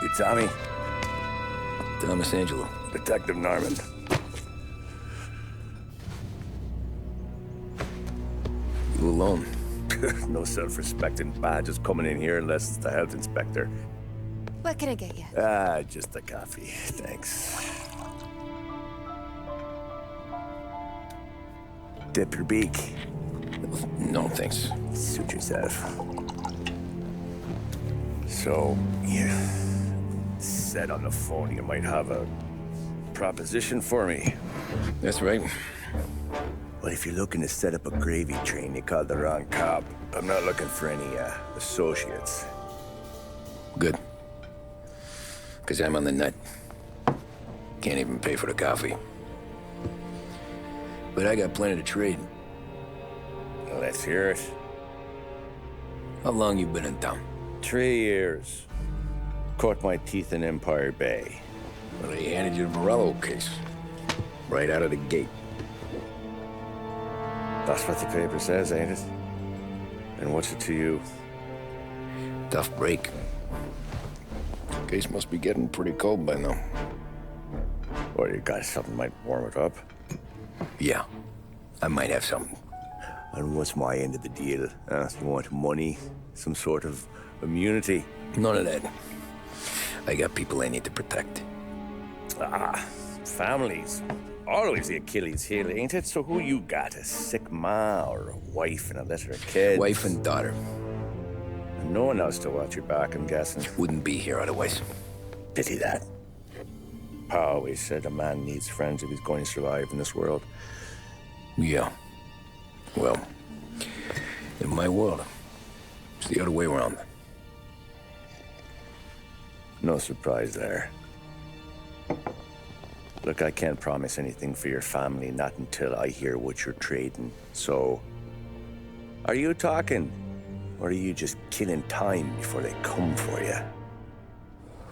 You Tommy? Thomas Angelo. Detective Norman. You alone? No self-respecting badges coming in here unless it's the health inspector. What can I get you? Just a coffee, thanks. Dip your beak. No, thanks. Suit yourself. So, you said on the phone you might have a proposition for me. That's right. Well, if you're looking to set up a gravy train, you called the wrong cop. I'm not looking for any, associates. Good. Because I'm on the nut. Can't even pay for the coffee. But I got plenty to trade. Let's hear it. How long you been in town? 3 years. Caught my teeth in Empire Bay. Well, they handed you the Morello case. Right out of the gate. That's what the paper says, ain't it? And what's it to you? Tough break. Case must be getting pretty cold by now. Or you got something might warm it up? Yeah, I might have something. And what's my end of the deal? You want money? Some sort of immunity? None of that. I got people I need to protect. Families. Always the Achilles heel, ain't it? So who you got? A sick ma or a wife and a litter of kids? Wife and daughter. And no one else to watch your back, I'm guessing. Wouldn't be here otherwise. Pity that. Pa always said a man needs friends if he's going to survive in this world. Yeah. Well, in my world, it's the other way around. No surprise there. Look, I can't promise anything for your family, not until I hear what you're trading. So, are you talking? Or are you just killing time before they come for you?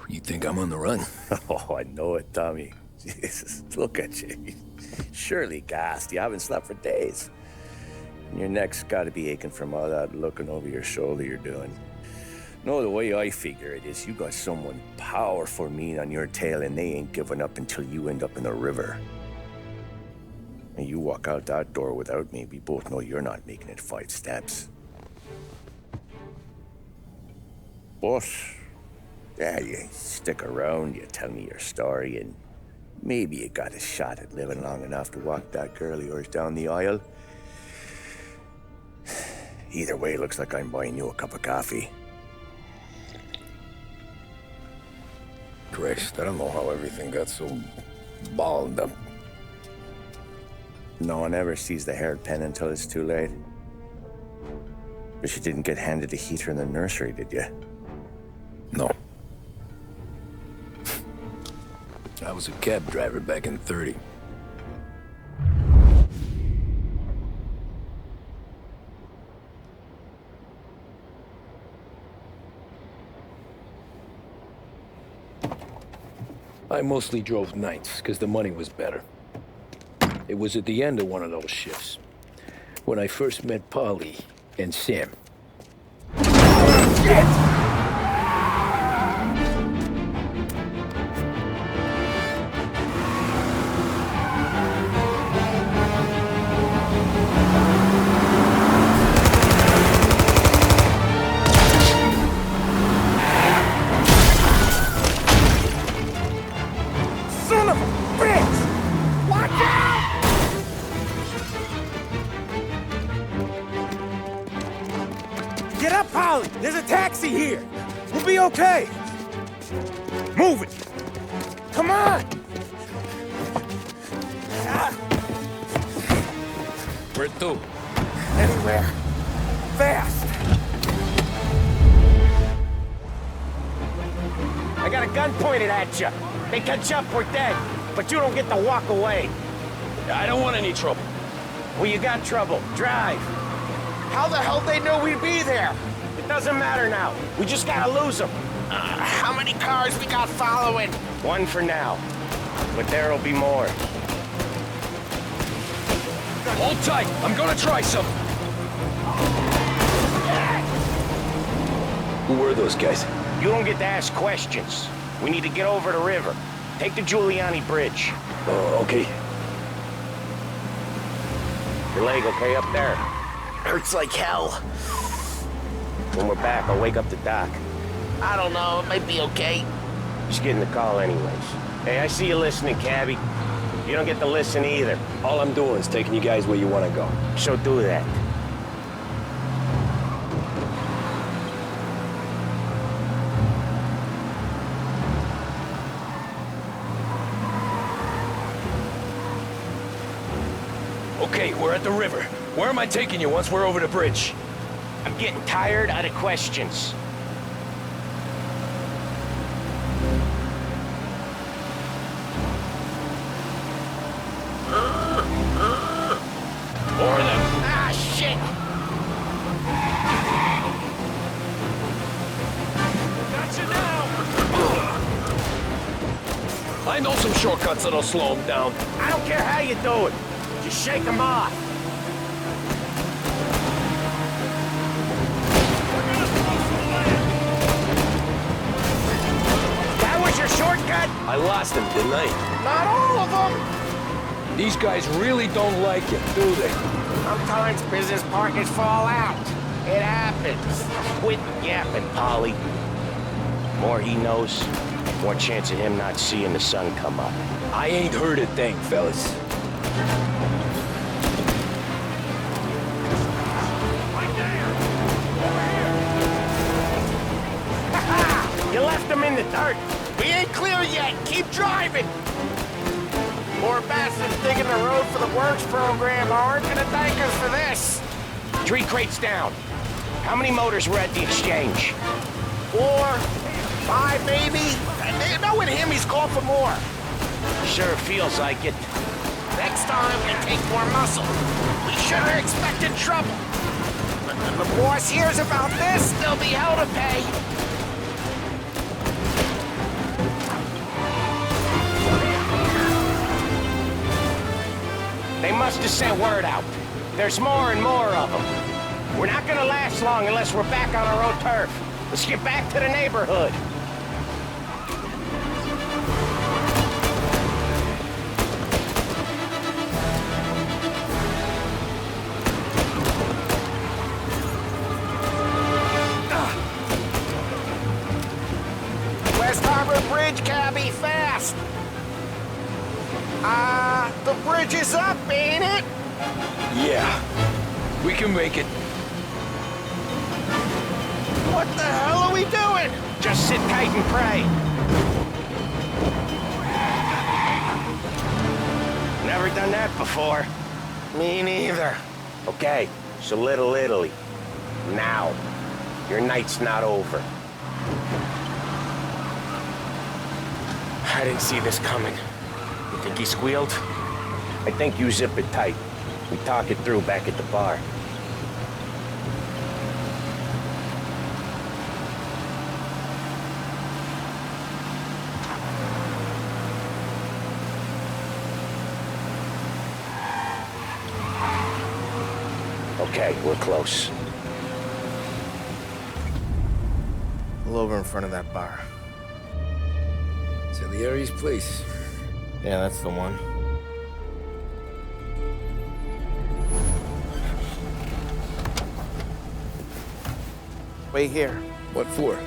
You think I'm on the run? Oh, I know it, Tommy. Jesus, look at you. Surely gassed. You haven't slept for days. And your neck's got to be aching from all that looking over your shoulder you're doing. No, the way I figure it is you got someone powerful mean on your tail and they ain't giving up until you end up in the river. And you walk out that door without me, we both know you're not making it 5 steps. But, yeah, you stick around, you tell me your story, and maybe you got a shot at living long enough to walk that girl of yours down the aisle. Either way, it looks like I'm buying you a cup of coffee. Christ, I don't know how everything got so balled up. No one ever sees the hairpin until it's too late. But you didn't get handed a heater in the nursery, did you? No. I was a cab driver back in '30. I mostly drove nights, because the money was better. It was at the end of one of those shifts, when I first met Polly and Sam. Shit! Get up, Polly! There's a taxi here! We'll be okay! Move it! Come on! Where to? Anywhere. Fast! I got a gun pointed at you. They catch up, we're dead. But you don't get to walk away. I don't want any trouble. Well, you got trouble. Drive. How the hell they know we'd be there? It doesn't matter now. We just gotta lose them. How many cars we got following? One for now. But there'll be more. Hold tight. I'm gonna try something. Who were those guys? You don't get to ask questions. We need to get over the river. Take the Giuliani Bridge. Oh, okay. Your leg okay up there? Hurts like hell. When we're back, I'll wake up the doc. I don't know, it might be okay. Just getting the call anyways. Hey, I see you listening, cabbie. You don't get to listen either. All I'm doing is taking you guys where you want to go. So do that. Okay, we're at the river. Where am I taking you once we're over the bridge? I'm getting tired of the questions. Or the... Ah, shit! Got you now! I know some shortcuts that'll slow them down. I don't care how you do it. Just shake them off. That was your shortcut? I lost him, didn't I? Not all of them. These guys really don't like it, do they? Sometimes business partners fall out. It happens. Quit yapping, Polly. More he knows, more chance of him not seeing the sun come up. I ain't heard a thing, fellas. You left him in the dirt. We ain't clear yet. Keep driving. More bastards digging the road for the works program aren't gonna thank us for this. 3 crates down. How many motors were at the exchange? 4, 5 maybe. Knowing him, he's called for more. Sure feels like it. Next time, we take more muscle. We should have expected trouble. But when the boss hears about this, there'll be hell to pay. They must have sent word out. There's more and more of them. We're not gonna last long unless we're back on our own turf. Let's get back to the neighborhood. West Harbor Bridge, cabbie, fast! The bridge is up, ain't it? Yeah, we can make it. What the hell are we doing? Just sit tight and pray. Never done that before. Me neither. Okay, so Little Italy. Now. Your night's not over. I didn't see this coming. You think he squealed? I think you zip it tight. We talk it through back at the bar. Okay, we're close. Pull over in front of that bar. Salieri's place. Yeah, that's the one. Wait here. What for?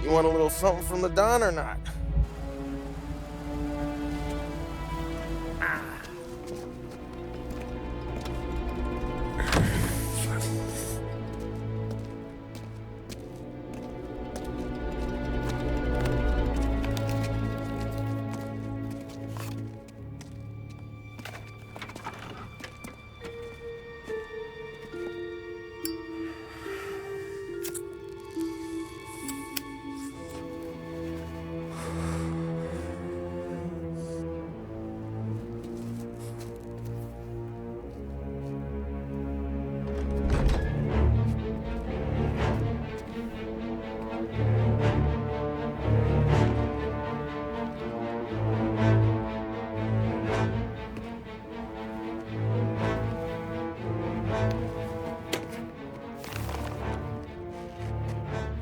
You want a little something from the Don or not?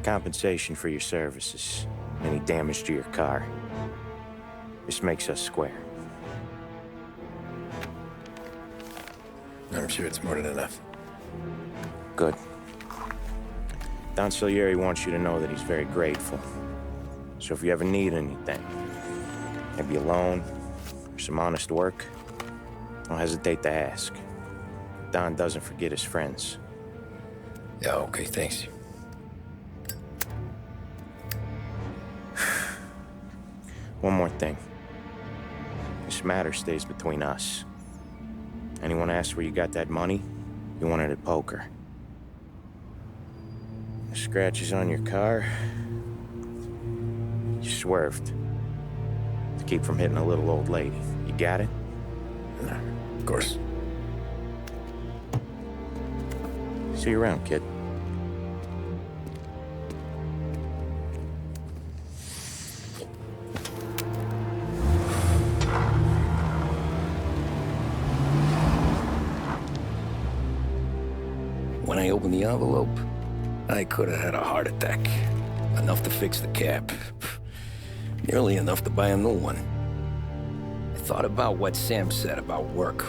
Compensation for your services. any damage to your car. This makes us square. I'm sure it's more than enough. Good. Don Salieri wants you to know that he's very grateful. So if you ever need anything, maybe a loan or some honest work, don't hesitate to ask. Don doesn't forget his friends. Yeah, okay, thanks. One more thing. This matter stays between us. Anyone asks where you got that money, you won it at poker. The scratches on your car, you swerved to keep from hitting a little old lady. You got it? No, of course. See you around, kid. When I opened the envelope, I could have had a heart attack. Enough to fix the cab. Nearly enough to buy a new one. I thought about what Sam said about work.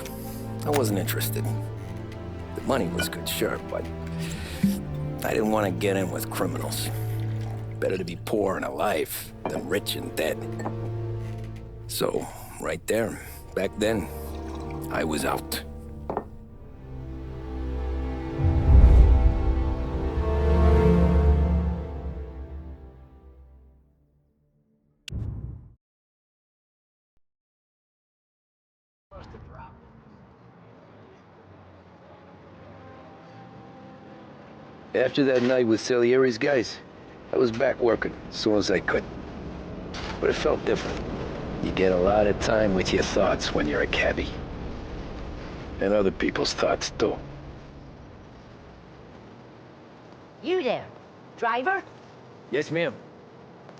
I wasn't interested. The money was good, sure, but I didn't want to get in with criminals. Better to be poor and alive than rich and dead. So, right there, back then, I was out. After that night with Salieri's guys, I was back working as soon as I could. But it felt different. You get a lot of time with your thoughts when you're a cabbie. And other people's thoughts, too. You there, driver? Yes, ma'am.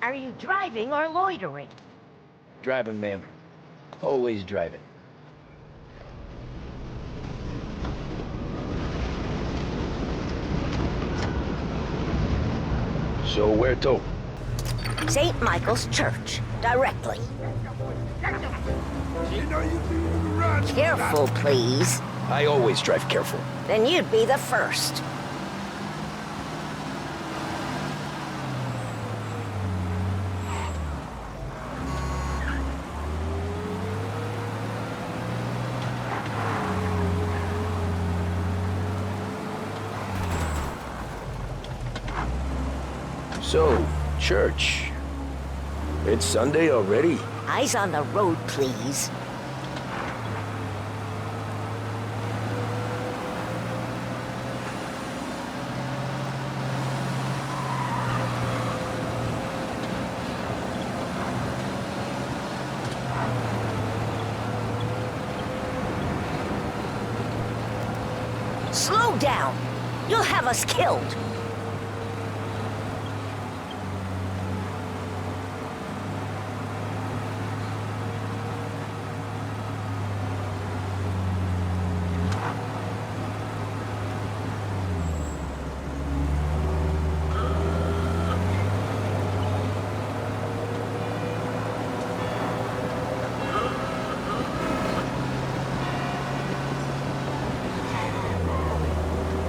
Are you driving or loitering? Driving, ma'am. Always driving. So where to? St. Michael's Church, directly. Careful, please. I always drive careful. Then you'd be the first. So, church. It's Sunday already? Eyes on the road, please. Slow down. You'll have us killed.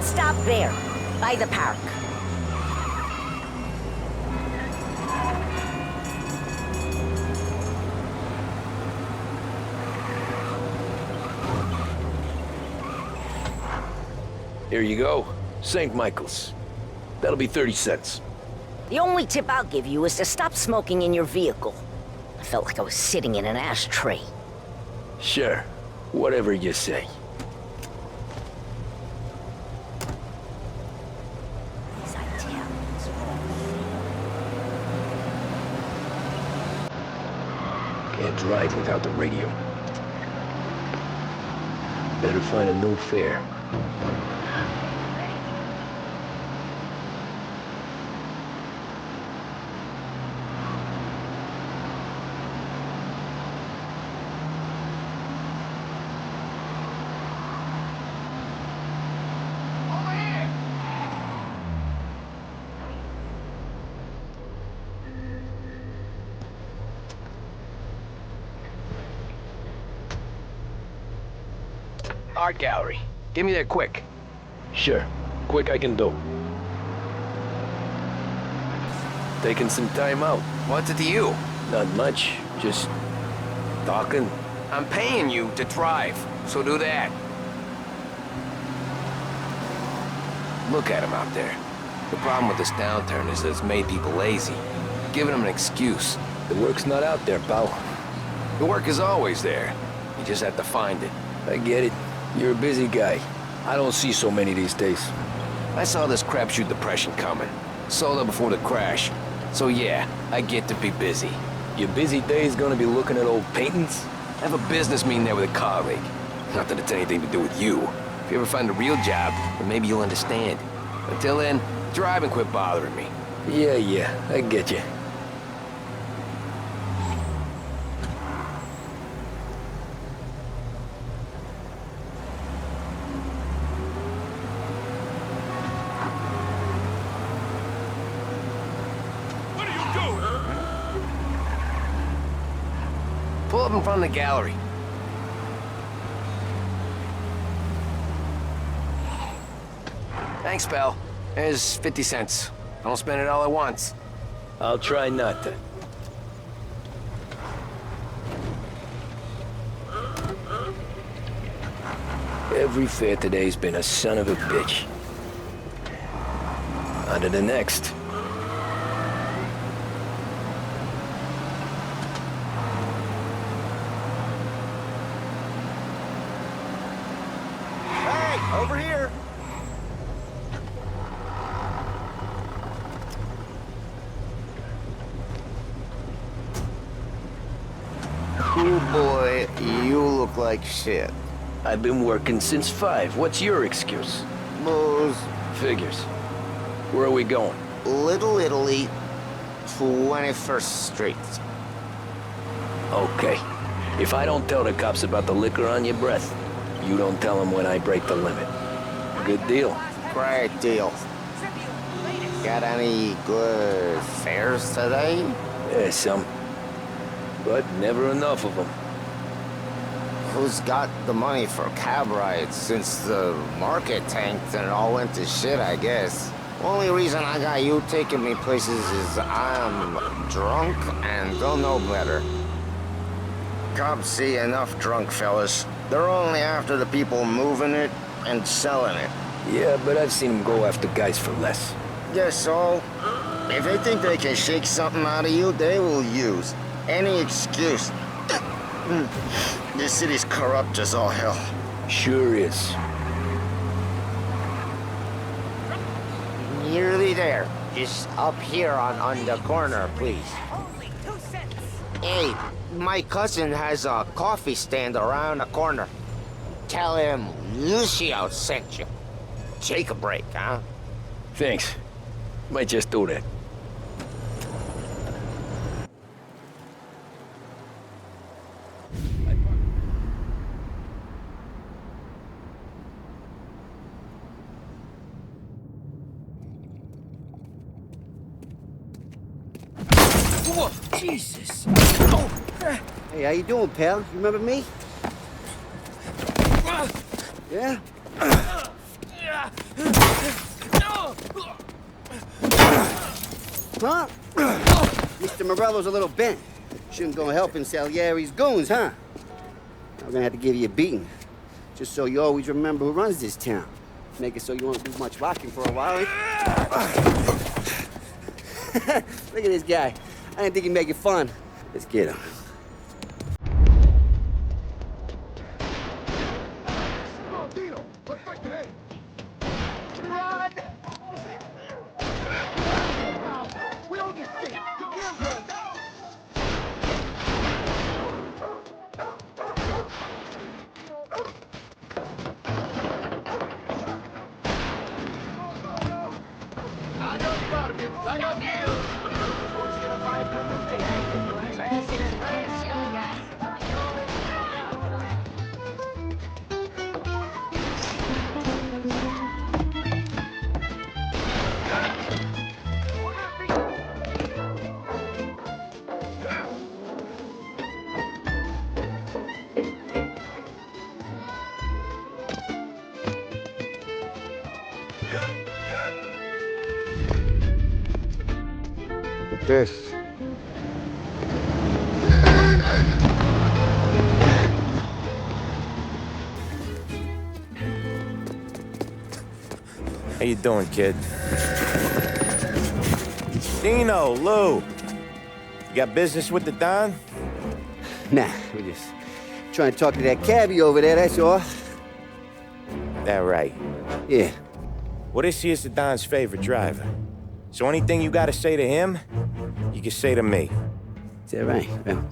Stop there, by the park. Here you go. St. Michael's. That'll be 30 cents. The only tip I'll give you is to stop smoking in your vehicle. I felt like I was sitting in an ashtray. Sure. Whatever you say. As I tell, it's Can't drive without the radio. Better find a new fare. Art gallery. Get me there quick. Sure. Quick I can do. Taking some time out. What's it to you? Not much. Just talking. I'm paying you to drive, so do that. Look at him out there. The problem with this downturn is that it's made people lazy. Giving them an excuse. The work's not out there, pal. The work is always there. You just have to find it. I get it. You're a busy guy. I don't see so many these days. I saw this crapshoot depression coming. Sold up before the crash. So yeah, I get to be busy. Your busy day's gonna be looking at old paintings? I have a business meeting there with a colleague. Not that it's anything to do with you. If you ever find a real job, then maybe you'll understand. Until then, drive and quit bothering me. Yeah, I get you. What are you doing? Pull up in front of the gallery. Thanks, pal. There's 50 cents. I don't spend it all at once. I'll try not to. Every fair today's been a son of a bitch. On to the next. Hey, over here. Oh boy, you look like shit. I've been working since 5. What's your excuse? Booze, Figures. Where are we going? Little Italy, 21st Street. Okay. If I don't tell the cops about the liquor on your breath, you don't tell them when I break the limit. Good deal. Great deal. Got any good fares today? Yeah, some. But never enough of them. Who's got the money for cab rides since the market tanked and it all went to shit, I guess? Only reason I got you taking me places is I'm drunk and don't know better. Cops see enough drunk fellas. They're only after the people moving it and selling it. Yeah, but I've seen them go after guys for less. Guess so. If they think they can shake something out of you, they will use any excuse. This city's corrupt as all hell. Sure is. Nearly there. Just up here on the corner, please. Only 2 cents. Hey, my cousin has a coffee stand around the corner. Tell him Lucio sent you. Take a break, huh? Thanks. Might just do that. Whoa, Jesus. Hey, how you doing, pal? You remember me? Yeah? Huh? Mr. Morello's a little bent. Shouldn't go helping Salieri's goons, huh? I'm gonna have to give you a beating. Just so you always remember who runs this town. Make it so you won't do much rocking for a while. Look at this guy. I didn't think he'd make it fun. Let's get him. at this. How you doing, kid? Dino, Lou. You got business with the Don? Nah, we're just trying to talk to that cabbie over there, that's all. That right. Yeah. Well, this here's the Don's favorite driver. So anything you gotta say to him, you can say to me. Is that right? Well,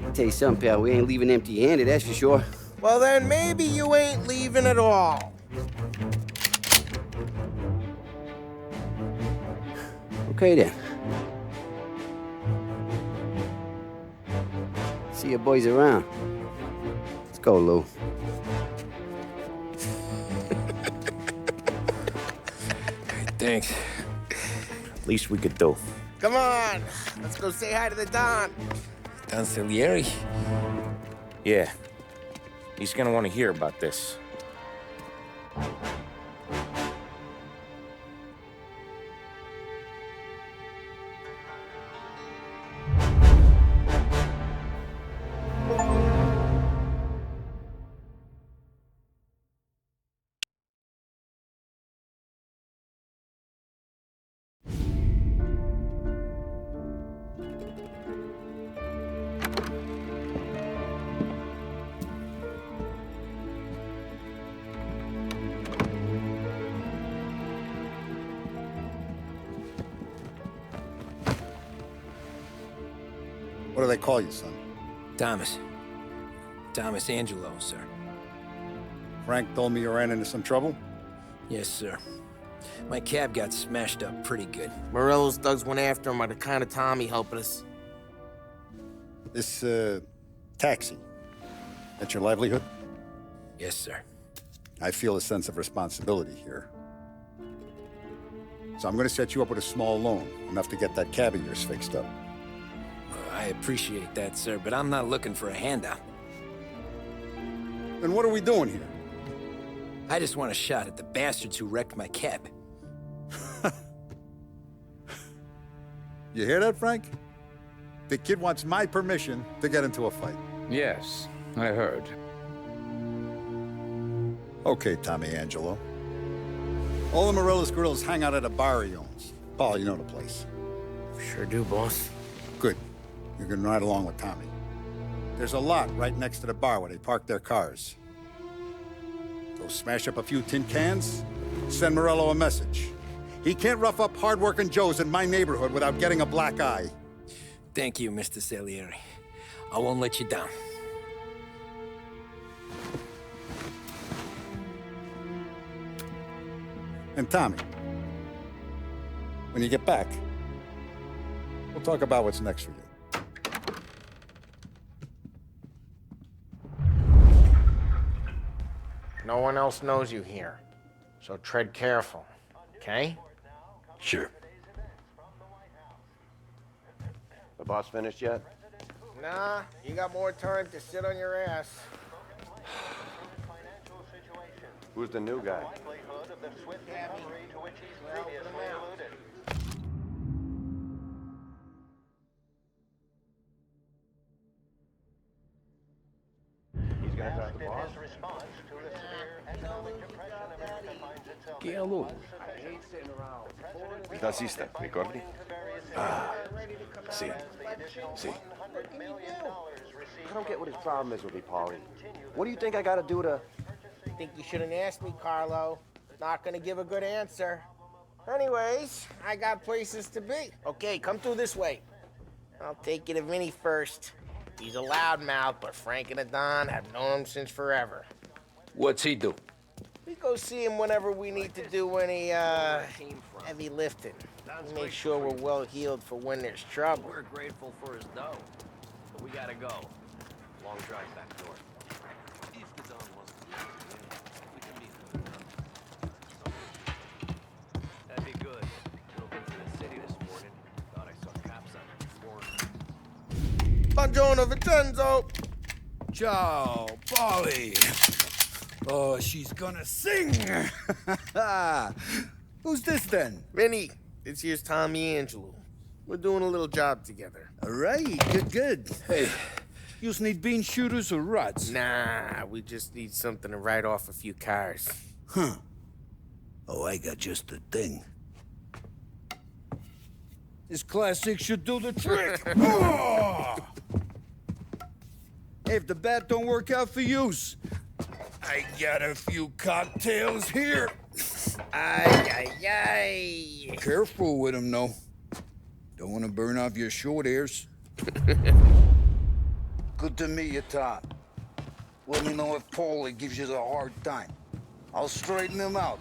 I'll tell you something, pal. We ain't leaving empty-handed, that's for sure. Well, then maybe you ain't leaving at all. Okay, then. See your boys around. Let's go, Lou. Thanks. Least we could do. Come on, let's go say hi to the Don. Don Salieri? Yeah. He's gonna want to hear about this. What do they call you, son? Thomas. Thomas Angelo, sir. Frank told me you ran into some trouble? Yes, sir. My cab got smashed up pretty good. Morello's thugs went after him by the kind of Tommy helping us. This, taxi, that's your livelihood? Yes, sir. I feel a sense of responsibility here. So I'm gonna set you up with a small loan, enough to get that cab of yours fixed up. I appreciate that, sir, but I'm not looking for a handout. Then what are we doing here? I just want a shot at the bastards who wrecked my cab. You hear that, Frank? The kid wants my permission to get into a fight. Yes, I heard. Okay, Tommy Angelo. All the Morello's girls hang out at a bar he owns. Paul, you know the place. Sure do, boss. Good. You can ride along with Tommy. There's a lot right next to the bar where they park their cars. Go smash up a few tin cans, send Morello a message. He can't rough up hard-working Joes in my neighborhood without getting a black eye. Thank you, Mr. Salieri. I won't let you down. And Tommy, when you get back, we'll talk about what's next for you. No one else knows you here, so tread careful, okay? Sure. The boss finished yet? Nah, you got more time to sit on your ass. Who's the new guy? He's gonna talk to the boss? Chi è lui? Il tassista, ricordi? Ah, sì, sì. I don't get what his problem is with me, Paulie. What do you think I gotta do to... Think you shouldn't ask me, Carlo. Not gonna give a good answer. Anyways, I got places to be. Okay, come through this way. I'll take you to Vinny first. He's a loudmouth, but Frank and the Don have known him since forever. What's he do? We go see him whenever we need to do any, heavy lifting. Make sure we're well healed for when there's trouble. We're grateful for his dough, but we gotta go. Long drive back north. If the Don wants to leave, we can meet him. That'd be good. Drove into the city this morning. Thought I saw cops on it before. Buongiorno, Vincenzo! Ciao, Polly. Oh, she's gonna sing. Who's this then? Vinny, this here's Tommy Angelo. We're doing a little job together. All right, good. Hey, you just need bean shooters or rods? Nah, we just need something to write off a few cars. Huh. Oh, I got just the thing. This classic should do the trick. Oh! Hey, if the bat don't work out for yous, I got a few cocktails here. Ay, ay, ay. Careful with them, though. Don't want to burn off your short hairs. Good to meet you, Tom. Let me know if Paulie gives you a hard time. I'll straighten him out.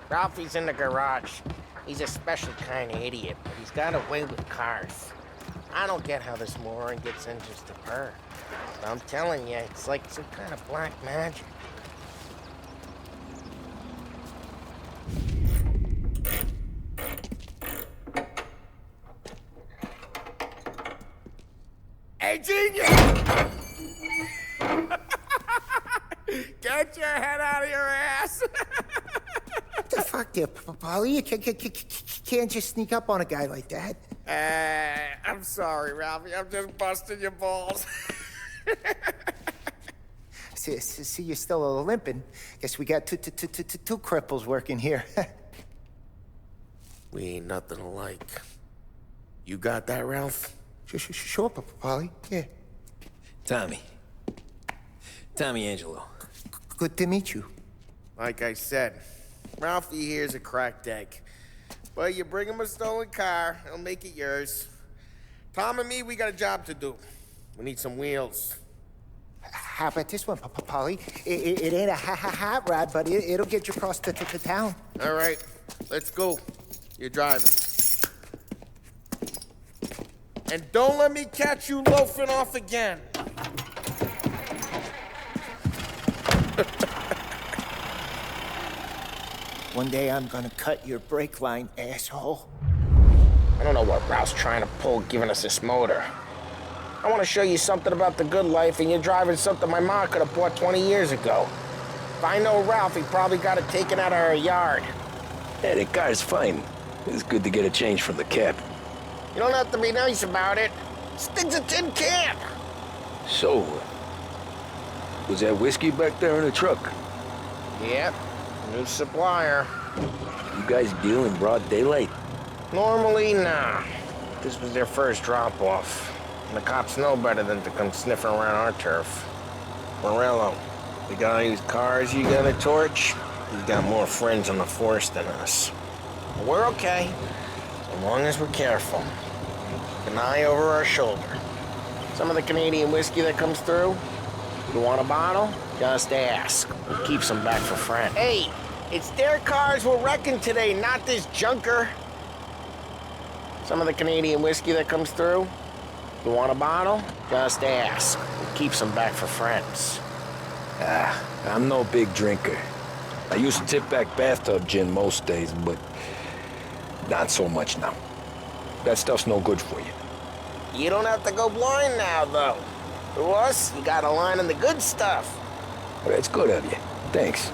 Ralphie's in the garage. He's a special kind of idiot, but he's got a way with cars. I don't get how this moron gets in just to purr. But I'm telling you, it's like some kind of black magic. Hey, genius! Get your head out of your ass! What the fuck there, Paulie? You can't just sneak up on a guy like that. I'm sorry, Ralphie. I'm just busting your balls. See, you're still limping. Guess we got two cripples working here. We ain't nothing alike. You got that, Ralph? Sure, Paulie. Yeah. Tommy Angelo. Good to meet you. Like I said, Ralphie here's a cracked egg. But you bring him a stolen car, he'll make it yours. Tom and me, we got a job to do. We need some wheels. How about this one, Paulie? It ain't a hot rod, but it'll get you across to town. All right, let's go. You're driving. And don't let me catch you loafing off again. One day I'm gonna cut your brake line, asshole. I don't know what Ralph's trying to pull giving us this motor. I want to show you something about the good life, and you're driving something my mom could have bought 20 years ago. If I know Ralph, he probably got it taken out of her yard. Yeah, the car's fine. It's good to get a change from the cab. You don't have to be nice about it. This thing's a tin can. So, was that whiskey back there in the truck? Yep, new supplier. You guys deal in broad daylight? Normally, nah. This was their first drop-off. And the cops know better than to come sniffing around our turf. Morello, the guy whose cars you got a torch, he's got more friends on the force than us. But we're okay, as long as we're careful. Keep an eye over our shoulder. Some of the Canadian whiskey that comes through, you want a bottle? Just ask. We'll keep some back for friends. Hey, it's their cars we're wrecking today, not this junker. Some of the Canadian whiskey that comes through, you want a bottle? Just ask. We'll keep some back for friends. I'm no big drinker. I used to tip back bathtub gin most days, but not so much now. That stuff's no good for you. You don't have to go blind now, though. To us, you got a line on the good stuff. That's good of you. Thanks.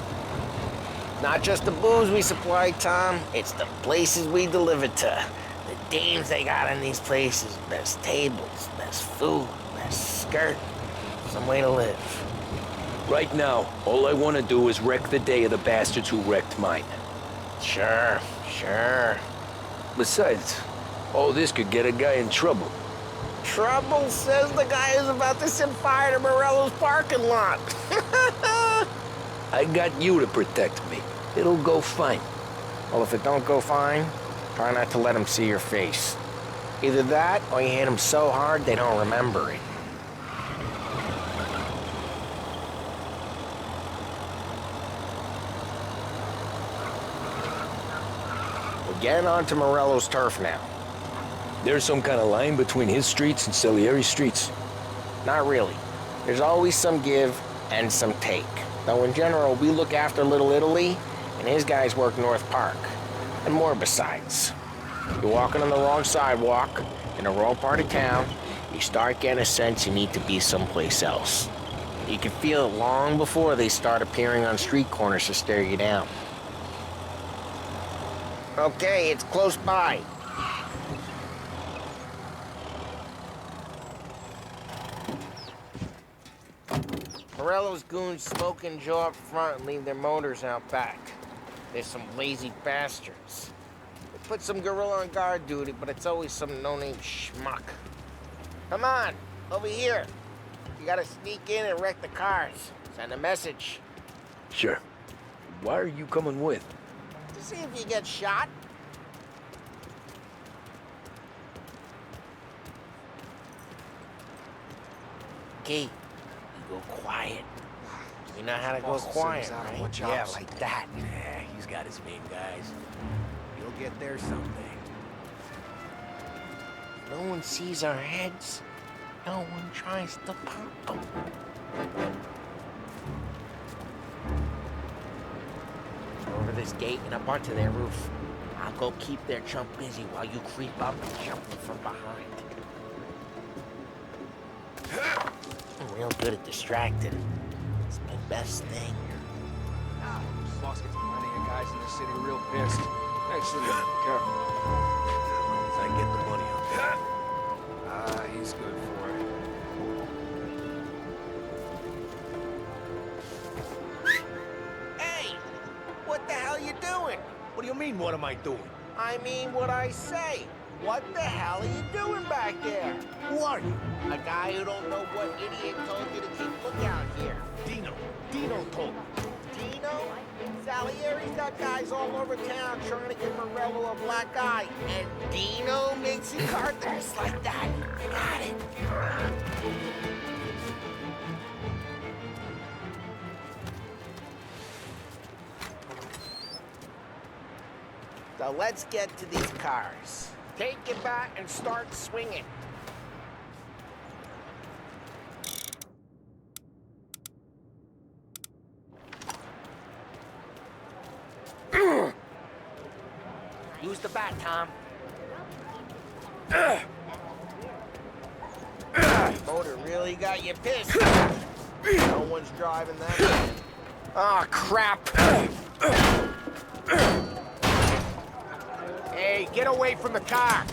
Not just the booze we supply, Tom. It's the places we deliver to. The dames they got in these places. Best tables, best food, best skirt. Some way to live. Right now, all I want to do is wreck the day of the bastards who wrecked mine. Sure. Besides, all this could get a guy in trouble. Trouble, says the guy who's about to set fire to Morello's parking lot. I got you to protect me. It'll go fine. Well, if it don't go fine, try not to let them see your face. Either that, or you hit them so hard they don't remember it. We're getting onto Morello's turf now. There's some kind of line between his streets and Salieri's streets? Not really. There's always some give and some take. Though in general, we look after Little Italy, and his guys work North Park. And more besides. You're walking on the wrong sidewalk, in the wrong part of town, you start getting a sense you need to be someplace else. You can feel it long before they start appearing on street corners to stare you down. Okay, it's close by. Morello's goons smoke and Joe up front and leave their motors out back. They're some lazy bastards. They put some gorilla on guard duty, but it's always some no-name schmuck. Come on, over here. You gotta sneak in and wreck the cars. Send a message. Sure. Why are you coming with? To see if you get shot. Okay, you go quiet. You know how to go quiet, right? Yeah, like that. Yeah, he's got his main guys. You'll get there someday. No one sees our heads. No one tries to pop them. Over this gate and up onto their roof. I'll go keep their chump busy while you creep up and jump them from behind. I'm real good at distracting. It's my best thing. Boss gets plenty of guys in the city real pissed. Actually, careful. As I get the money up. Ah, he's good for it. Hey! What the hell you doing? What do you mean, what am I doing? I mean what I say. What the hell are you doing back there? Who are you? A guy who don't know what idiot told you to keep lookout here. Dino. Dino told me. Dino? Salieri's got guys all over town trying to give Morello a black eye. And Dino makes you carters like that. Got it. So let's get to these cars. Take it back and start swinging. Use the bat, Tom. Motor really got you pissed. No one's driving that. Oh, crap. Hey, get away from the car.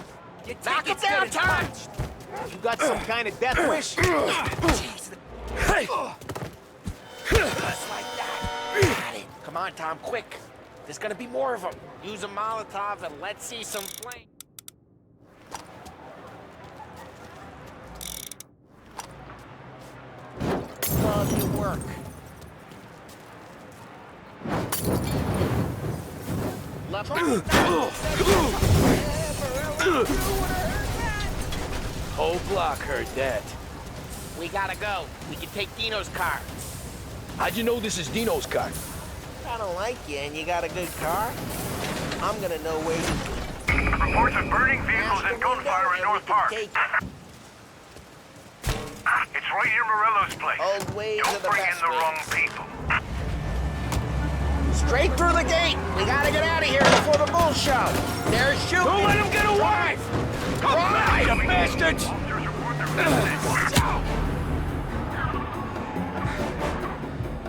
Knock it down, Tom. You got some kind of death wish? Hey. Just like that. Got it. Come on, Tom, quick. There's gonna be more of them. Use a Molotov and let's see some flame. Love your work. Whole block heard that. We gotta go. We can take Dino's car. How'd you know this is Dino's car? I don't like you and you got a good car. I'm gonna know where you... Reports of burning vehicles and gunfire in North Park. It's right near Morello's place. Old ways Don't are the bring in best the ways. wrong people. Straight through the gate. We gotta get out of here before the bull show. They're shooting. Don't let him get away! Right, you bastards! Officers report their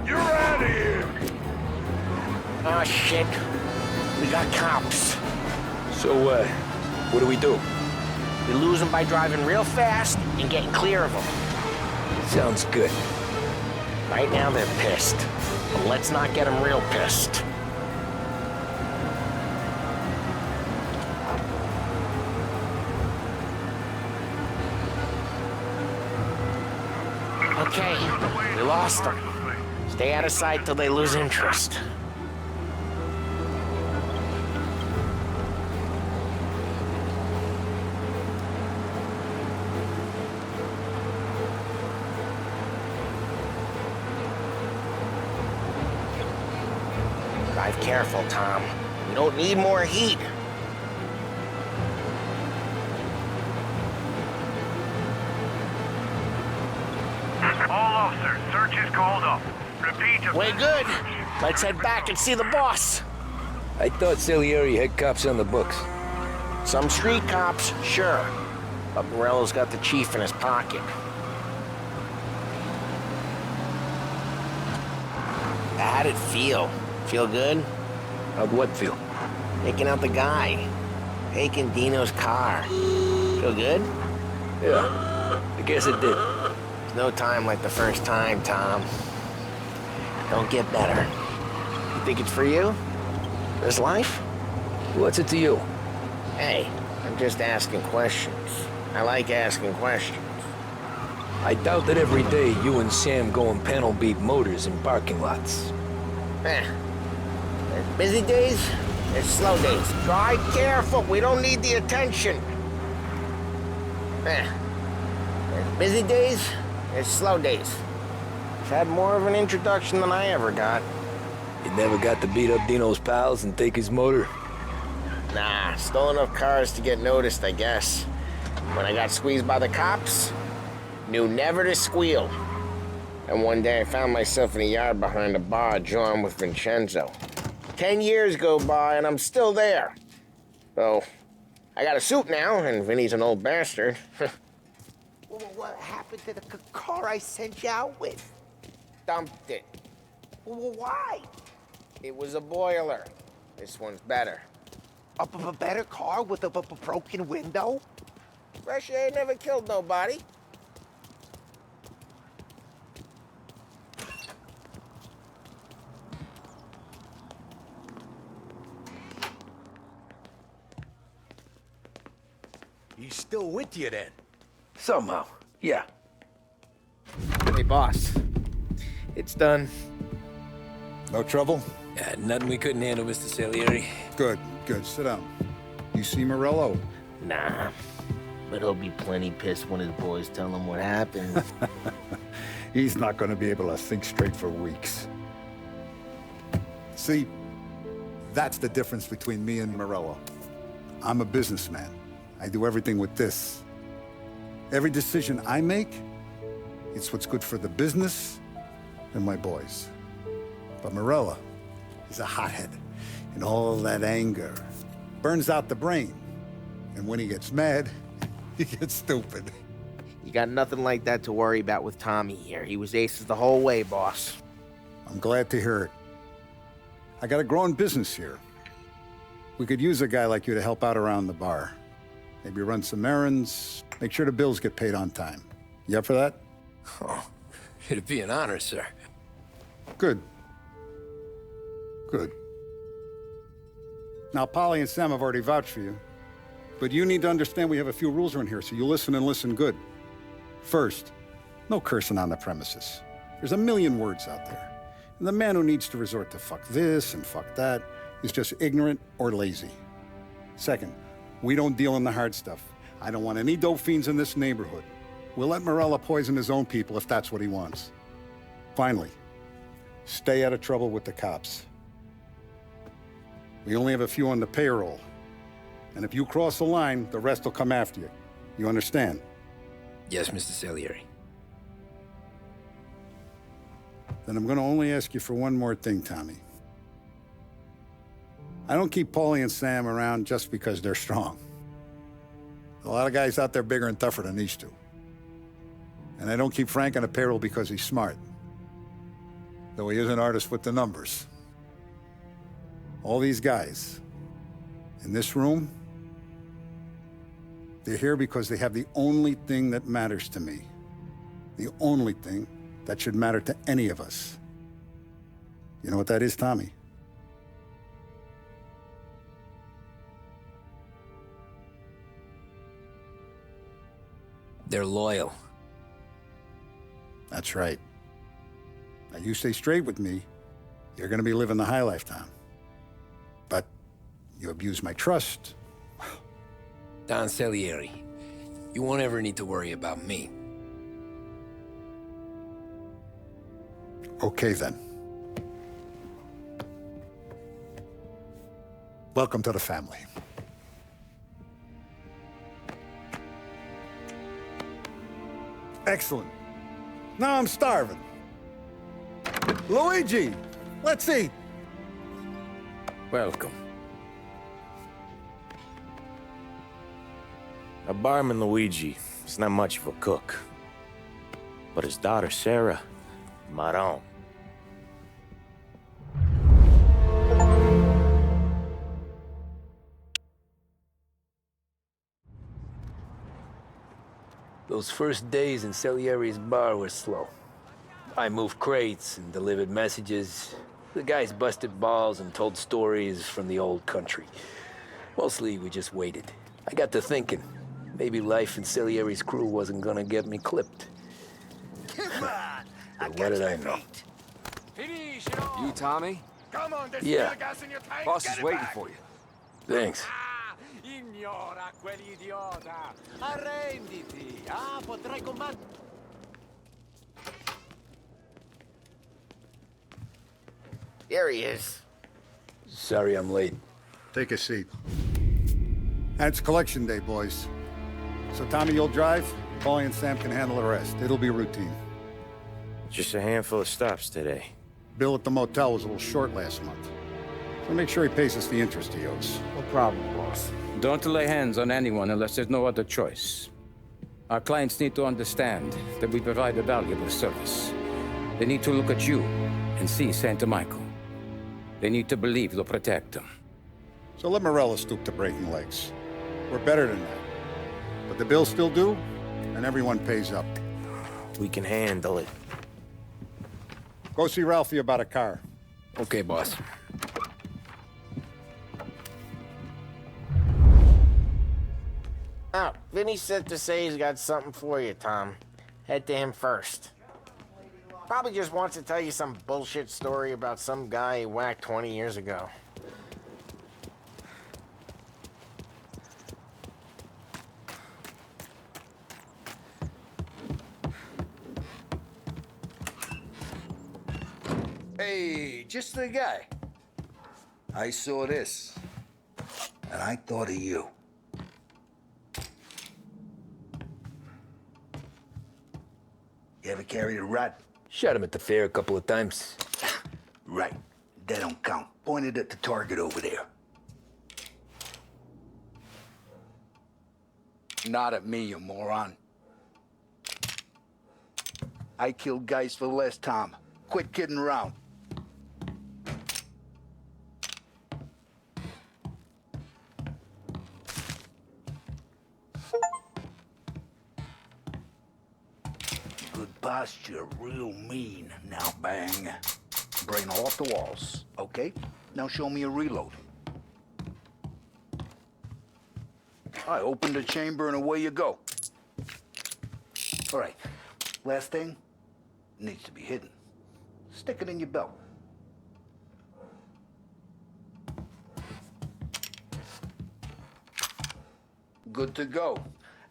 You're out of here! Oh, shit. We got cops. So, what do we do? We lose them by driving real fast and getting clear of them. Sounds good. Right now, they're pissed. But let's not get them real pissed. Okay, we lost them. Stay out of sight till they lose interest. Drive careful, Tom. We don't need more heat. All officers, search is called up. Repeat. We're good. Let's head back and see the boss. I thought Salieri had cops on the books. Some street cops, sure. But Morello's got the chief in his pocket. How'd it feel? Feel good? How'd what feel? Taking out the guy. Taking Dino's car. Feel good? Yeah, I guess it did. There's no time like the first time, Tom. Don't get better. You think it's for you? This life? What's it to you? Hey, I'm just asking questions. I like asking questions. I doubt that every day you and Sam go and panel beat motors in parking lots. There's busy days, there's slow days. Drive careful, we don't need the attention. There's busy days, there's slow days. I've had more of an introduction than I ever got. You never got to beat up Dino's pals and take his motor? Nah, stole enough cars to get noticed, I guess. When I got squeezed by the cops, knew never to squeal. And one day I found myself in a yard behind a bar drawn with Vincenzo. 10 years go by and I'm still there. So, I got a suit now, and Vinny's an old bastard. What happened to the car I sent you out with? Dumped it. Why? It was a boiler. This one's better. A better car with a broken window? Fresh air never killed nobody. He's still with you then? Somehow, yeah. Hey, boss. It's done. No trouble? Nothing we couldn't handle, Mr. Salieri. Good, good. Sit down. You see Morello? Nah. But he'll be plenty pissed when his boys tell him what happened. He's not going to be able to think straight for weeks. See, that's the difference between me and Morello. I'm a businessman. I do everything with this. Every decision I make, it's what's good for the business and my boys. But Morello is a hothead, and all that anger burns out the brain. And when he gets mad, he gets stupid. You got nothing like that to worry about with Tommy here. He was aces the whole way, boss. I'm glad to hear it. I got a growing business here. We could use a guy like you to help out around the bar. Maybe run some errands, make sure the bills get paid on time. You up for that? Oh, it'd be an honor, sir. Good. Good. Now, Polly and Sam have already vouched for you. But you need to understand we have a few rules around here, so you listen and listen good. First, no cursing on the premises. There's a million words out there. And the man who needs to resort to fuck this and fuck that is just ignorant or lazy. Second, we don't deal in the hard stuff. I don't want any dope fiends in this neighborhood. We'll let Morello poison his own people if that's what he wants. Finally, stay out of trouble with the cops. We only have a few on the payroll. And if you cross the line, the rest will come after you. You understand? Yes, Mr. Salieri. Then I'm going to only ask you for one more thing, Tommy. I don't keep Paulie and Sam around just because they're strong. A lot of guys out there bigger and tougher than these two. And I don't keep Frank on the payroll because he's smart. Though he is an artist with the numbers. All these guys in this room, they're here because they have the only thing that matters to me. The only thing that should matter to any of us. You know what that is, Tommy? They're loyal. That's right. Now, you stay straight with me, you're gonna be living the high life, Tom. But you abuse my trust. Don Salieri, you won't ever need to worry about me. Okay, then. Welcome to the family. Excellent. Now I'm starving. Luigi, let's eat. Welcome. A barman Luigi is not much of a cook. But his daughter Sarah, Maron. Those first days in Salieri's bar were slow. I moved crates and delivered messages. The guys busted balls and told stories from the old country. Mostly, we just waited. I got to thinking, maybe life in Salieri's crew wasn't gonna get me clipped. Come on! But what did I know? You, Tommy? Come on, there's Yeah. still gas in your tank. Boss Get is it waiting back. for you. Thanks. Ignora quell'idiota. Arrenditi. Potrai combattere. There he is. Sorry I'm late. Take a seat. And it's collection day, boys. So Tommy, you'll drive. Paulie and Sam can handle the rest. It'll be routine. Just a handful of stops today. Bill at the motel was a little short last month. So make sure he pays us the interest he owes. No problem, boss. Don't lay hands on anyone unless there's no other choice. Our clients need to understand that we provide a valuable service. They need to look at you and see Santa Michael. They need to believe you'll protect them. So let Morella stoop to breaking legs. We're better than that. But the bills still due, and everyone pays up. We can handle it. Go see Ralphie about a car. Okay, boss. Oh, Vinny sent to say he's got something for you, Tom. Head to him first. Probably just wants to tell you some bullshit story about some guy he whacked 20 years ago. Hey, just the guy. I saw this, and I thought of you. You ever carried a rat? Shot him at the fair a couple of times. Right. That don't count. Pointed at the target over there. Not at me, you moron. I killed guys for less, Tom. Quit kidding around. Good posture, real mean. Now bang. Brain all off the walls, okay? Now show me a reload. I open the chamber and away you go. All right, last thing, needs to be hidden. Stick it in your belt. Good to go.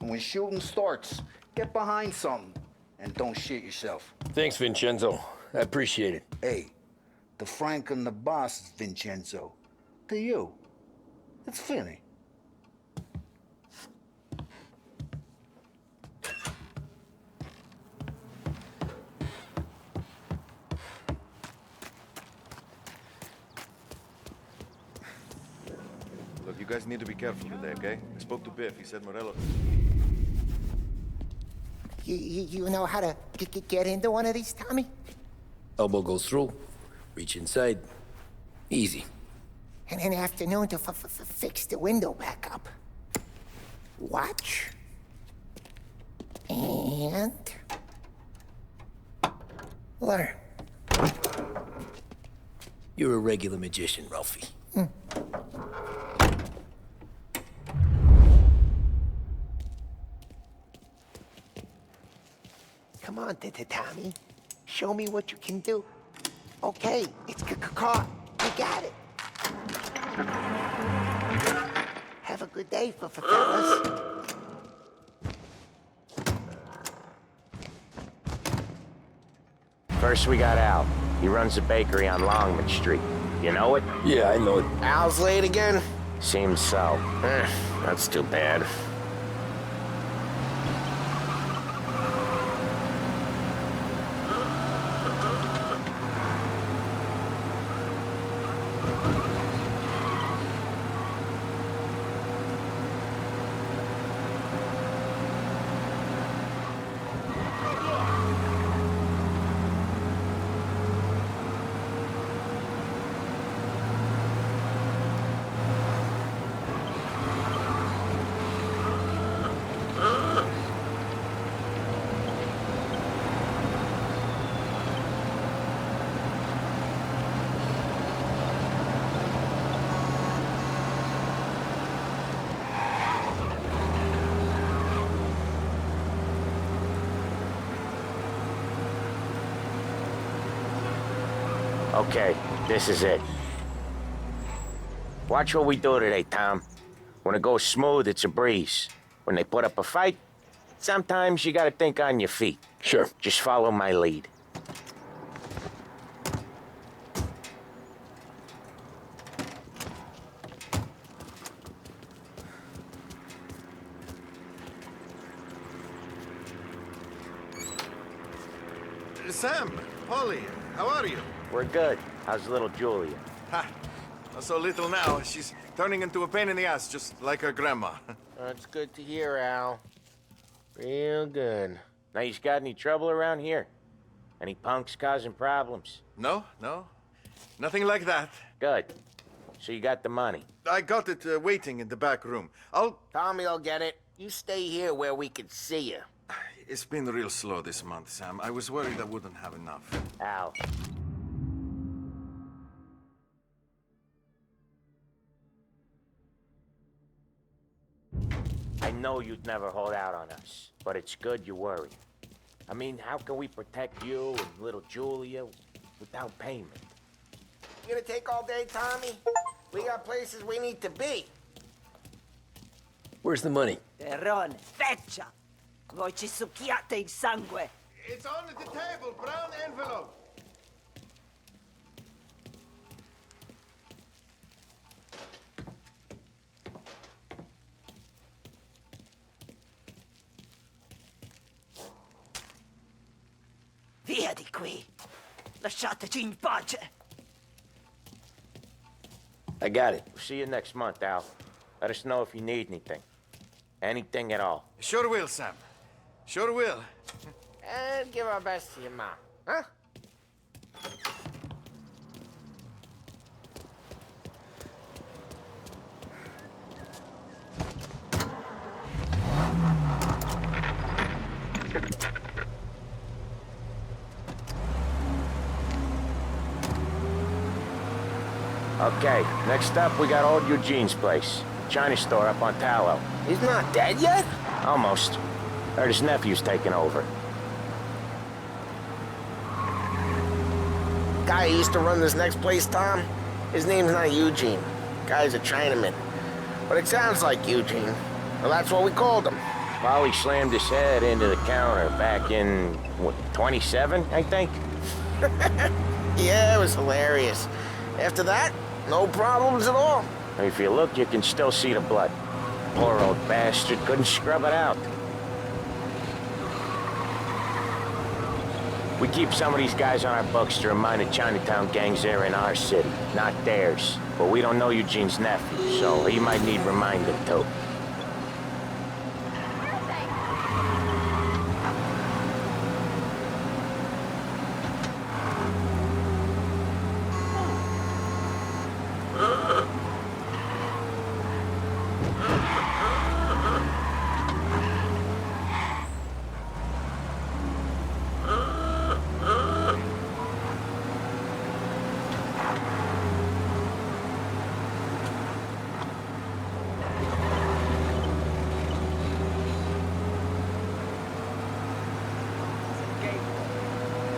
And when shooting starts, get behind something and don't shit yourself. Thanks, Vincenzo. I appreciate it. Hey, the Frank and the boss is Vincenzo. To you, it's Vinny. Look, you guys need to be careful today, okay? I spoke to Biff. He said Morello. You know how to get into one of these, Tommy? Elbow goes through, reach inside. Easy. And in the afternoon to fix the window back up. Watch. And... learn. You're a regular magician, Ralphie. Come on, Tommy. Show me what you can do. Okay, it's caught. You got it. Have a good day, fellas. First we got Al. He runs a bakery on Longman Street. You know it? Yeah, I know it. Al's late again? Seems so. That's too bad. Okay, this is it. Watch what we do today, Tom. When it goes smooth, it's a breeze. When they put up a fight, sometimes you gotta think on your feet. Sure. Just follow my lead. Sam, Polly, how are you? We're good. How's little Julia? Ha! Not so little now. She's turning into a pain in the ass, just like her grandma. That's good to hear, Al. Real good. Now, you got any trouble around here? Any punks causing problems? No. Nothing like that. Good. So you got the money? I got it waiting in the back room. Tommy will get it. You stay here where we can see you. It's been real slow this month, Sam. I was worried I wouldn't have enough. Al. I know you'd never hold out on us, but it's good you worry. I mean, how can we protect you and little Julia without payment? You gonna take all day, Tommy? We got places we need to be. Where's the money? Terrone, feccia! Voi ci succhiate il sangue! It's on the table, brown envelope. Via di qui! Lasciateci in pace! I got it. We'll see you next month, Al. Let us know if you need anything. Anything at all. Sure will, Sam. Sure will. And give our best to your mom, huh? Okay, next up we got old Eugene's place. China store up on Tallow. He's not dead yet? Almost. Heard his nephew's taking over. Guy who used to run this next place, Tom, his name's not Eugene. Guy's a Chinaman. But it sounds like Eugene. Well, that's what we called him. Polly slammed his head into the counter back in, what, 27, I think? Yeah, it was hilarious. After that, no problems at all. If you look, you can still see the blood. Poor old bastard couldn't scrub it out. We keep some of these guys on our books to remind the Chinatown gangs they're in our city, not theirs. But we don't know Eugene's nephew, so he might need reminding too.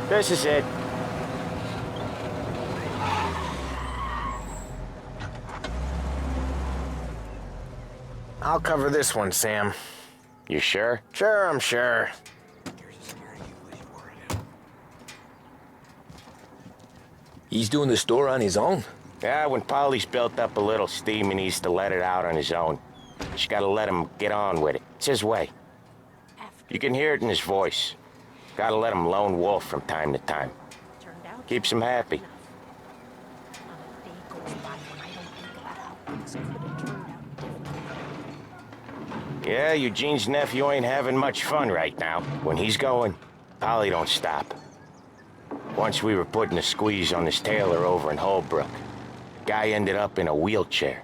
This is it. I'll cover this one, Sam. You sure? Sure, I'm sure. He's doing the store on his own? Yeah, when Polly's built up a little steam, he needs to let it out on his own. Just gotta let him get on with it. It's his way. You can hear it in his voice. Gotta let him lone wolf from time to time. Keeps him happy. Yeah, Eugene's nephew ain't having much fun right now. When he's going, Polly don't stop. Once we were putting a squeeze on this tailor over in Holbrook. Guy ended up in a wheelchair.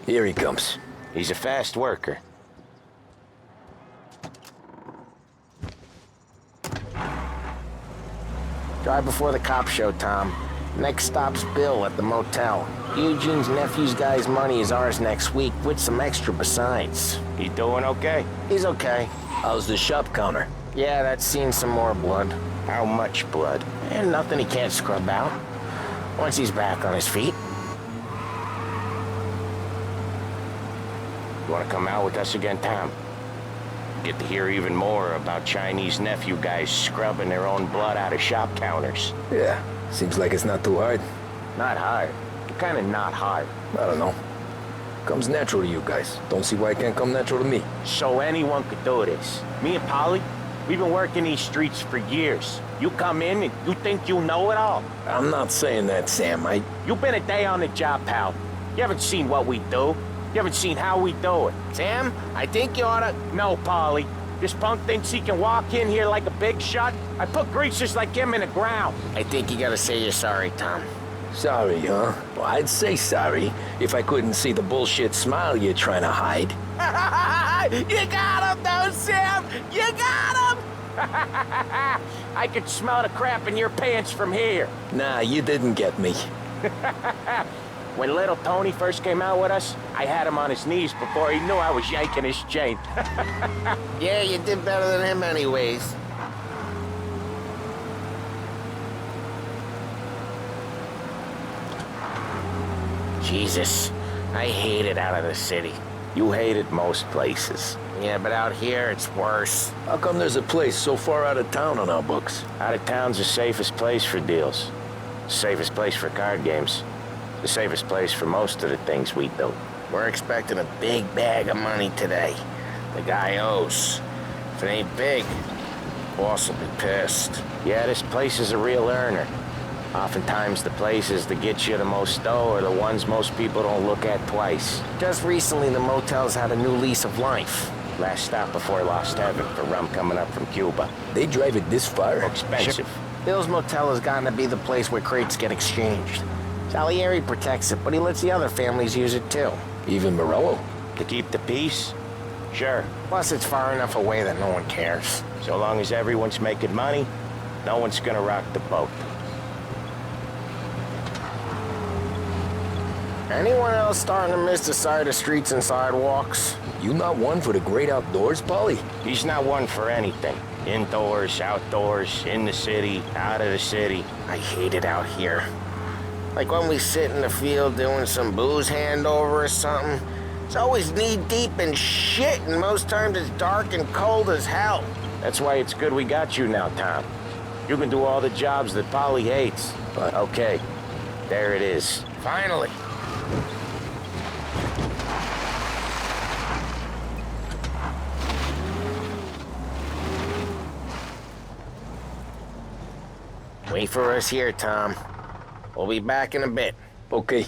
Here he comes. He's a fast worker. Drive before the cops show, Tom. Next stop's Bill at the motel. Eugene's nephew's guy's money is ours next week, with some extra besides. He doing okay? He's okay. How's the shop counter? Yeah, that's seen some more blood. How much blood? And nothing he can't scrub out. Once he's back on his feet. You wanna come out with us again, Tom? Get to hear even more about Chinese nephew guys scrubbing their own blood out of shop counters. Yeah, seems like it's not too hard. Not hard. Kinda not hard. I don't know. Comes natural to you guys. Don't see why it can't come natural to me. So anyone could do this. Me and Polly, we've been working these streets for years. You come in and you think you know it all. I'm not saying that, Sam. You've been a day on the job, pal. You haven't seen what we do. You haven't seen how we do it. Sam, I think you oughta... No, Polly. This punk thinks he can walk in here like a big shot. I put greasers like him in the ground. I think you gotta say you're sorry, Tom. Sorry, huh? Well, I'd say sorry if I couldn't see the bullshit smile you're trying to hide. You got him, though, Sam! You got him! I could smell the crap in your pants from here. Nah, you didn't get me. When little Tony first came out with us, I had him on his knees before he knew I was yanking his chain. Yeah, you did better than him anyways. Jesus, I hate it out of the city. You hate it most places. Yeah, but out here, it's worse. How come there's a place so far out of town on our books? Out of town's the safest place for deals. Safest place for card games. The safest place for most of the things we do. We're expecting a big bag of money today. The guy owes. If it ain't big, boss will be pissed. Yeah, this place is a real earner. Oftentimes the places that get you the most dough are the ones most people don't look at twice. Just recently, the motel's had a new lease of life. Last stop before Lost Heaven for rum coming up from Cuba. They drive it this far? Expensive. Bill's Motel has gotten to be the place where crates get exchanged. Salieri protects it, but he lets the other families use it too. Even Morello? To keep the peace? Sure. Plus, it's far enough away that no one cares. So long as everyone's making money, no one's gonna rock the boat. Anyone else starting to miss the side of streets and sidewalks? You not one for the great outdoors, Polly? He's not one for anything. Indoors, outdoors, in the city, out of the city. I hate it out here. Like when we sit in the field doing some booze handover or something. It's always knee-deep in shit, and most times it's dark and cold as hell. That's why it's good we got you now, Tom. You can do all the jobs that Polly hates. But okay, there it is. Finally. Wait for us here, Tom. We'll be back in a bit. Okay.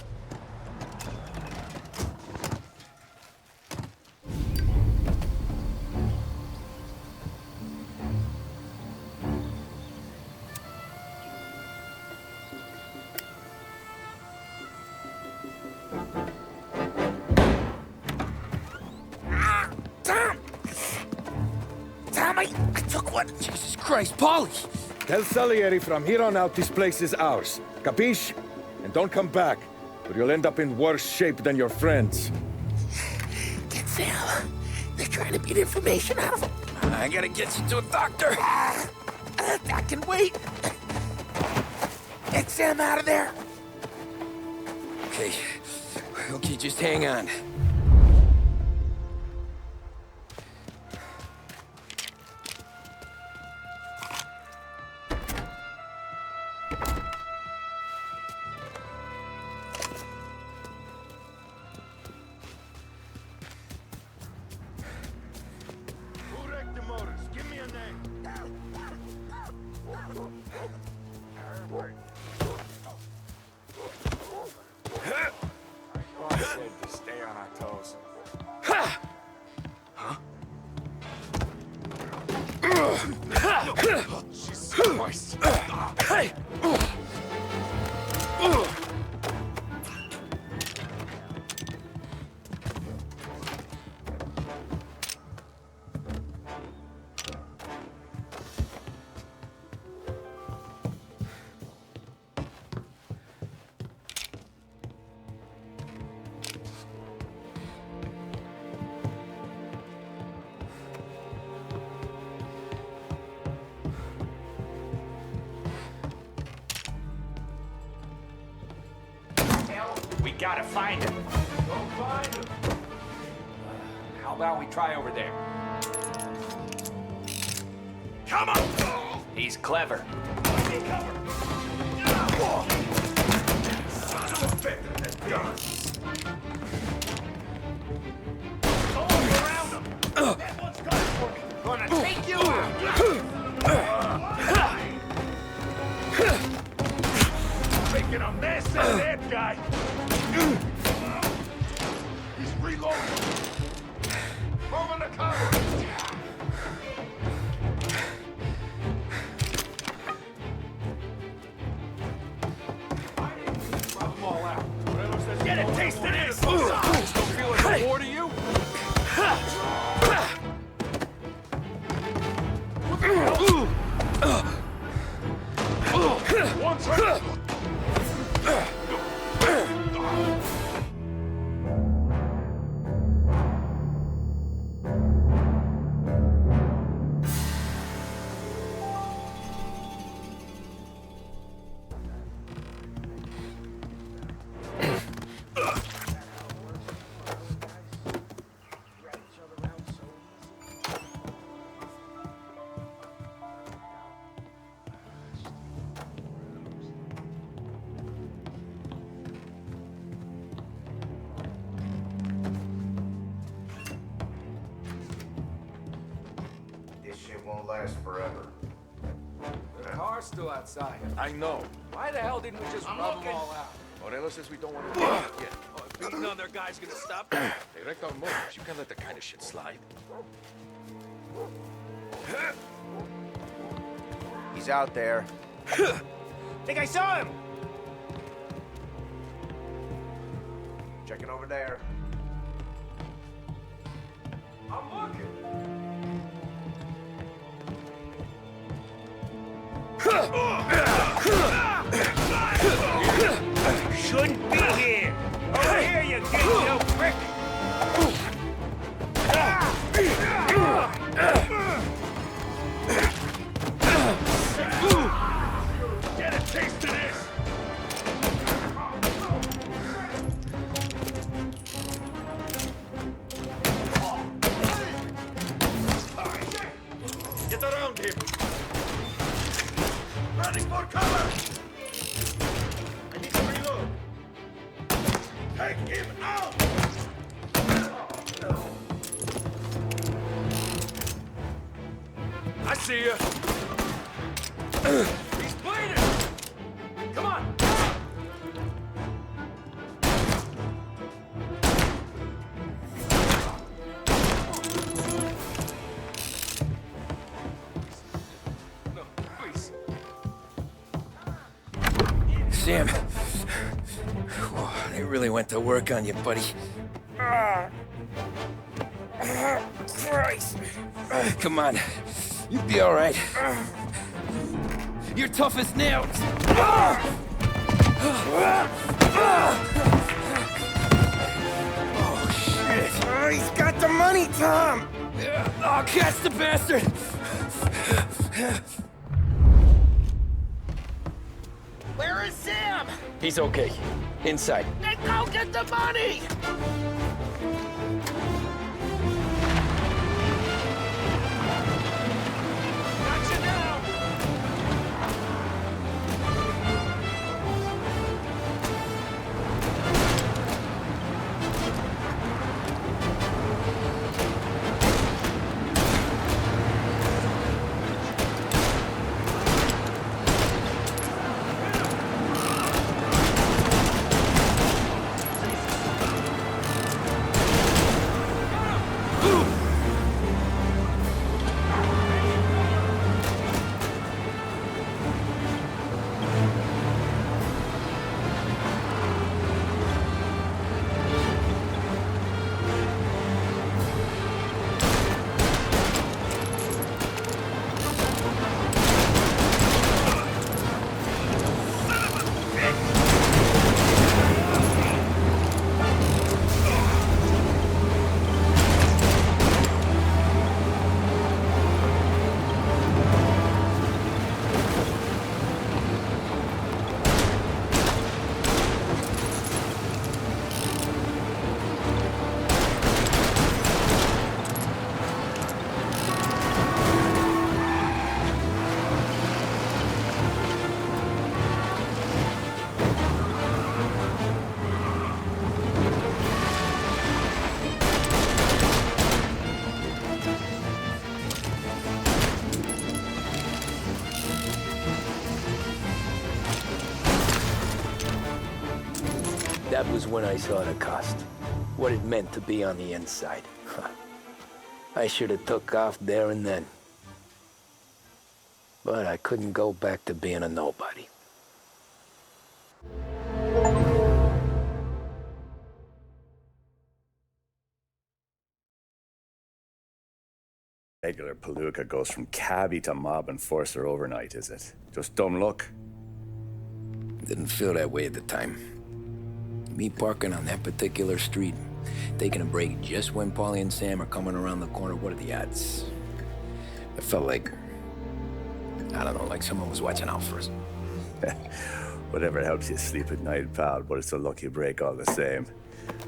I took one. Jesus Christ, Polly! Tell Salieri from here on out this place is ours. Capiche? And don't come back, or you'll end up in worse shape than your friends. Get Sam. They're trying to beat information out of him. I gotta get you to a doctor. I can wait. Get Sam out of there. Okay. Okay, just hang on. Stay on our toes. Jesus Christ. Hey! gotta find him. Go find him. How about we try over there? Come on! He's clever. Take cover. Son of a bitch, that guns. All around him. That one's got it for me. Gonna take you out. Making a mess of that guy. He's reloading. Moving the cover. Get a taste of this! Don't feel like a war to you? One second! Won't last forever. The car's still outside. I know. Why the hell didn't we just rub them all out? Morello says we don't want to do it yet. Oh, if beating on their guy's gonna stop. They wrecked our motors. You can't let that kind of shit slide. He's out there. Think I saw him! Checking over there. I'm looking. Shouldn't be here! Over here, you gay little prick! Get a taste of this! Get around him! Running for cover! I need to reload. Take him out! I see you. He's bleeding! Come on! No, please. Sam. Whoa, they really went to work on you, buddy. Christ. Come on. You'll be all right. You're tough as nails. Oh, shit. Oh, he's got the money, Tom! Oh, catch the bastard! Where is Sam? He's okay. Inside. Then go get the money! Gotcha now! That was when I saw the cost. What it meant to be on the inside. I should have took off there and then. But I couldn't go back to being a nobody. Regular palooka goes from cabbie to mob enforcer overnight, is it? Just dumb luck? Didn't feel that way at the time. Me parking on that particular street, taking a break just when Paulie and Sam are coming around the corner, what are the odds? It felt like, I don't know, like someone was watching out for us. Whatever helps you sleep at night, pal, but it's a lucky break all the same.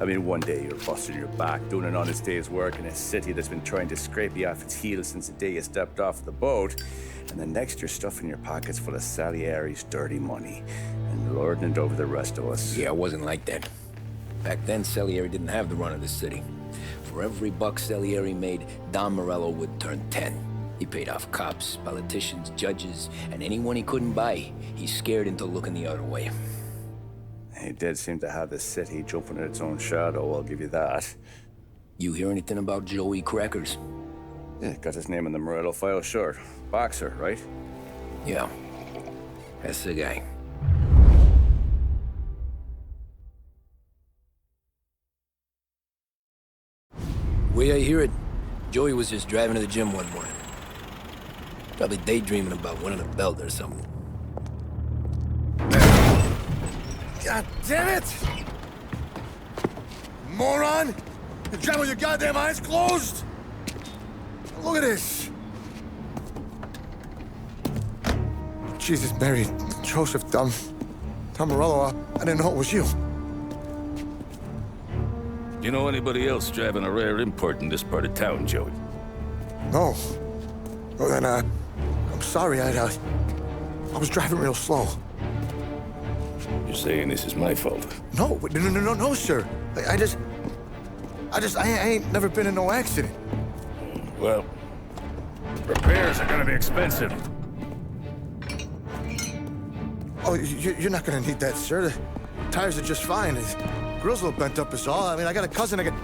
I mean, one day you're busting your back, doing an honest day's work in a city that's been trying to scrape you off its heels since the day you stepped off the boat, and the next you're stuffing your pockets full of Salieri's dirty money and lording it over the rest of us. Yeah, it wasn't like that. Back then, Salieri didn't have the run of the city. For every buck Salieri made, Don Morello would turn 10. He paid off cops, politicians, judges, and anyone he couldn't buy, he scared into looking the other way. He did seem to have the city jumping at its own shadow, I'll give you that. You hear anything about Joey Crackers? Yeah, got his name in the Morello file, sure. Boxer, right? Yeah, that's the guy. Way I hear it, Joey was just driving to the gym one morning. Probably daydreaming about winning a belt or something. God damn it! Moron! You're driving with your goddamn eyes closed! Look at this! Jesus, Mary, Joseph, Tom Morello, I didn't know it was you. You know anybody else driving a rare import in this part of town, Joey? No. Well, then, I'm sorry, I was driving real slow. You're saying this is my fault? No, sir. I ain't never been in no accident. Well, repairs are gonna be expensive. Oh, you're not gonna need that, sir. The tires are just fine. The grill's a little bent up is all. I mean, I got a cousin I can...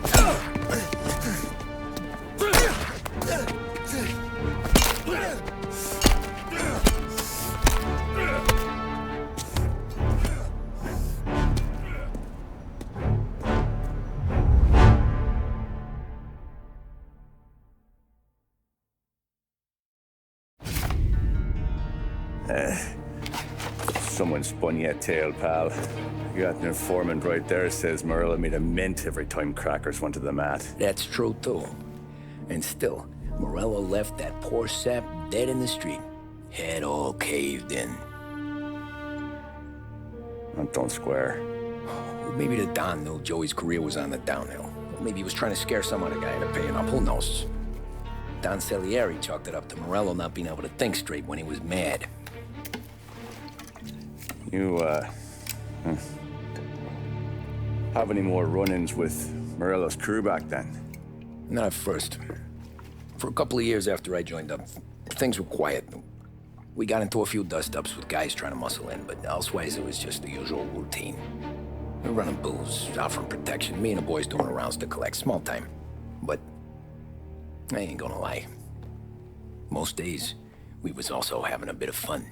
Someone spun you a tail, pal. You got an informant right there says Morello made a mint every time Crackers went to the mat. That's true, too. And still, Morello left that poor sap dead in the street. Head all caved in. Don't square. Maybe the Don knew Joey's career was on the downhill. Maybe he was trying to scare some other guy into paying up. Who knows? Don Salieri chalked it up to Morello not being able to think straight when he was mad. You, have any more run-ins with Morello's crew back then? Not at first. For a couple of years after I joined up, things were quiet. We got into a few dust-ups with guys trying to muscle in, but elsewise it was just the usual routine. We were running booze, offering protection, me and the boys doing the rounds to collect, small time. But I ain't gonna lie. Most days, we was also having a bit of fun.